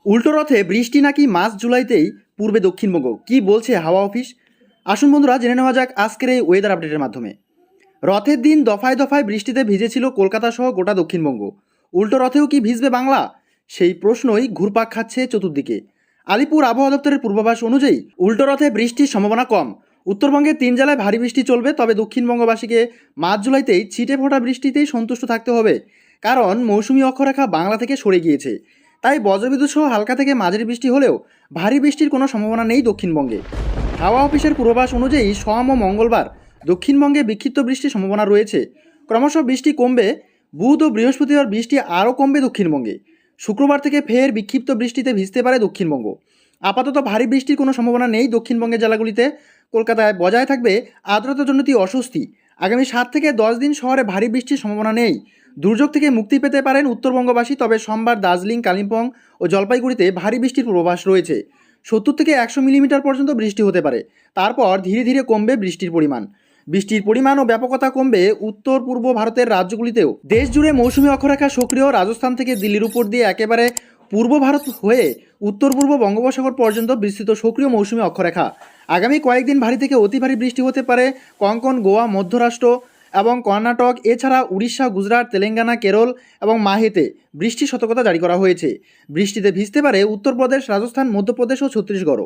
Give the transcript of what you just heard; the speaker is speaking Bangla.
উল্টো রথে বৃষ্টি নাকি মার্চ জুলাইতেই পূর্বে দক্ষিণবঙ্গ, কি বলছে হাওয়া অফিস? আসুন বন্ধুরা, জেনে নেওয়া যাক আজকের এই ওয়েদার আপডেটের মাধ্যমে। রথের দিন দফায় দফায় বৃষ্টিতে ভিজেছিল কলকাতা সহ গোটা দক্ষিণবঙ্গ। উল্টো রথেও কি ভিজবে বাংলা? সেই প্রশ্নই ঘুরপাক খাচ্ছে চতুর্দিকে। আলিপুর আবহাওয়া দপ্তরের পূর্বাভাস অনুযায়ী উল্টো রথে বৃষ্টির সম্ভাবনা কম। উত্তরবঙ্গের 3 জেলায় ভারী বৃষ্টি চলবে, তবে দক্ষিণবঙ্গবাসীকে মার্চ জুলাইতেই ছিটে ফোটা বৃষ্টিতেই সন্তুষ্ট থাকতে হবে, কারণ মৌসুমী অক্ষরেখা বাংলা থেকে সরে গিয়েছে। তাই বজ্রবিদ্যুৎ সহ হালকা থেকে মাঝারি বৃষ্টি হলেও ভারী বৃষ্টির কোনো সম্ভাবনা নেই দক্ষিণবঙ্গে। হাওয়া অফিসের পূর্বাভাস অনুযায়ী সোম ও মঙ্গলবার দক্ষিণবঙ্গে বিক্ষিপ্ত বৃষ্টির সম্ভাবনা রয়েছে। ক্রমশ বৃষ্টি কমবে। বুধ ও বৃহস্পতিবার বৃষ্টি আরও কমবে দক্ষিণবঙ্গে। শুক্রবার থেকে ফের বিক্ষিপ্ত বৃষ্টিতে ভিজতে পারে দক্ষিণবঙ্গ। আপাতত ভারী বৃষ্টির কোনো সম্ভাবনা নেই দক্ষিণবঙ্গের জেলাগুলিতে। কলকাতায় বজায় থাকবে আর্দ্রতাজনিত অস্বস্তি। আগামী 7 থেকে 10 দিন শহরে ভারী বৃষ্টির সম্ভাবনা নেই। দুর্যোগ থেকে মুক্তি পেতে পারেন উত্তরবঙ্গবাসী, তবে সোমবার দার্জিলিং, কালিম্পং ও জলপাইগুড়িতে ভারী বৃষ্টির পূর্বাভাস রয়েছে। 70 থেকে 100 মিলিমিটার পর্যন্ত বৃষ্টি হতে পারে। তারপর ধীরে ধীরে কমবে বৃষ্টির পরিমাণ। বৃষ্টির পরিমাণ ও ব্যাপকতা কমবে উত্তর পূর্ব ভারতের রাজ্যগুলিতেও। দেশ জুড়ে মৌসুমী অক্ষরেখা সক্রিয়। রাজস্থান থেকে দিল্লির উপর দিয়ে একেবারে পূর্ব ভারত হয়ে উত্তর পূর্ব বঙ্গোপসাগর পর্যন্ত বিস্তৃত সক্রিয় মৌসুমী অক্ষরেখা। আগামী কয়েকদিন ভারী থেকে অতি ভারী বৃষ্টি হতে পারে কঙ্কন, গোয়া, মধ্যরাষ্ট্র এবং কর্ণাটক, এছাড়া উড়িষ্যা, গুজরাট, তেলেঙ্গানা, কেরল এবং মাহেতে বৃষ্টির সতর্কতা জারি করা হয়েছে। বৃষ্টিতে ভিজতে পারে উত্তরপ্রদেশ, রাজস্থান, মধ্যপ্রদেশ ও ছত্তিশগড়ও।